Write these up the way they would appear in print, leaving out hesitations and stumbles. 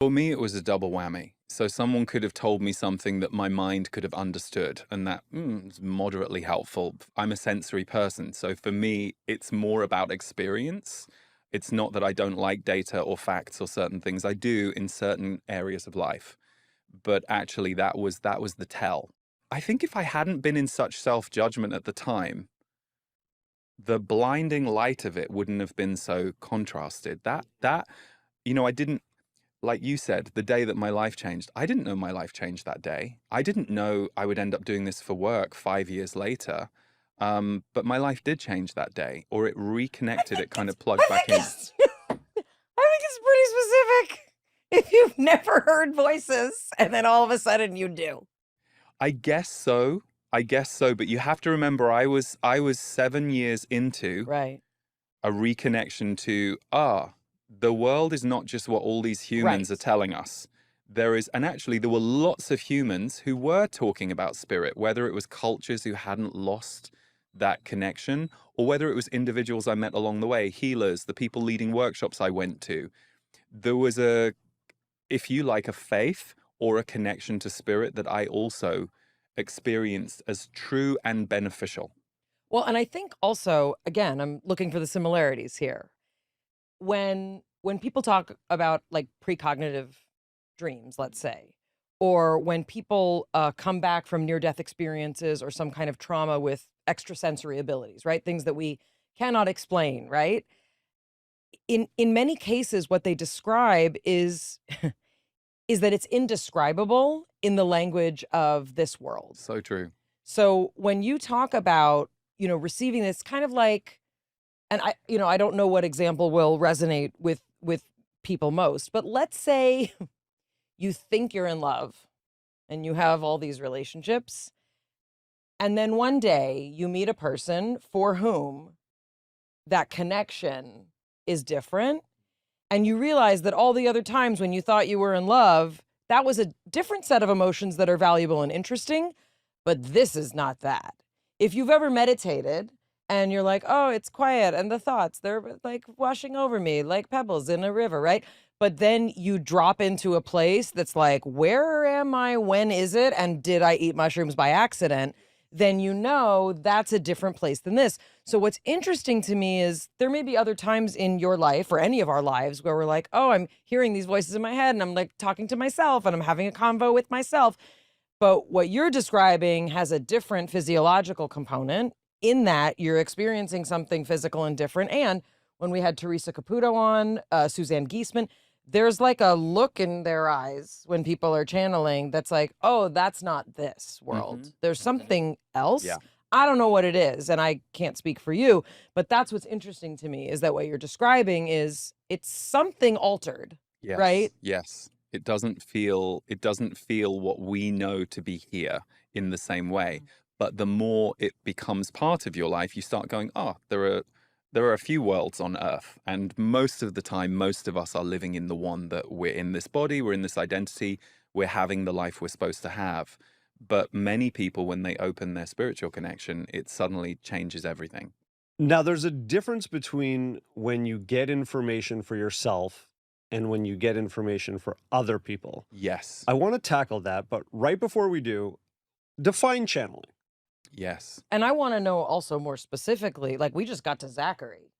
For me, it was a double whammy. So someone could have told me something that my mind could have understood, and that is moderately helpful. I'm a sensory person, so for me, it's more about experience. It's not that I don't like data or facts or certain things. I do in certain areas of life, but actually, that was the tell. I think if I hadn't been in such self-judgment at the time, the blinding light of it wouldn't have been so contrasted. I didn't, like you said, the day that my life changed, I didn't know my life changed that day. I didn't know I would end up doing this for work 5 years later. But my life did change that day, or it reconnected, it kind of plugged back in. I think it's pretty specific. If you've never heard voices and then all of a sudden you do. I guess so. I guess so. But you have to remember, I was 7 years into Right. a reconnection to, the world is not just what all these humans Right. are telling us. And actually, there were lots of humans who were talking about spirit, whether it was cultures who hadn't lost that connection, or whether it was individuals I met along the way, healers, the people leading workshops I went to. There was if you like, a faith or a connection to spirit that I also experienced as true and beneficial. Well, and I think also, again, I'm looking for the similarities here. When people talk about like precognitive dreams, let's say, or when people come back from near-death experiences or some kind of trauma with extrasensory abilities, right? Things that we cannot explain, right? In many cases, what they describe is is that it's indescribable in the language of this world. So true. So when you talk about, receiving this kind of like, and I don't know what example will resonate with people most, but let's say you think you're in love and you have all these relationships, and then one day you meet a person for whom that connection is different, and you realize that all the other times when you thought you were in love, that was a different set of emotions that are valuable and interesting, but this is not that. If you've ever meditated and you're like, oh, it's quiet and the thoughts, they're like washing over me like pebbles in a river, right? But then you drop into a place that's like, where am I? When is it? And did I eat mushrooms by accident? Then that's a different place than this. So what's interesting to me is there may be other times in your life or any of our lives where we're like, oh, I'm hearing these voices in my head and I'm like talking to myself and I'm having a convo with myself. But what you're describing has a different physiological component in that you're experiencing something physical and different. And when we had Teresa Caputo on, Suzanne Giesemann, there's like a look in their eyes when people are channeling that's like, oh, that's not this world. There's something else. Yeah. I don't know what it is, and I can't speak for you, but that's what's interesting to me is that what you're describing is it's something altered, Yes. right? Yes. It doesn't feel what we know to be here in the same way. But the more it becomes part of your life, you start going, there are a few worlds on Earth, and most of the time, most of us are living in the one that we're in this body, we're in this identity, we're having the life we're supposed to have. But many people, when they open their spiritual connection, it suddenly changes everything. Now, there's a difference between when you get information for yourself and when you get information for other people. Yes. I want to tackle that, but right before we do, define channeling. Yes. And I want to know also more specifically, like we just got to Zachary.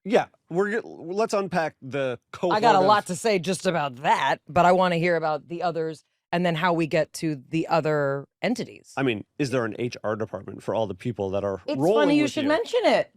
Yeah, let's unpack the cohort. I got a lot to say just about that, but I want to hear about the others and then how we get to the other entities. I mean, is there an HR department for all the people that are It's rolling funny you with should mention it.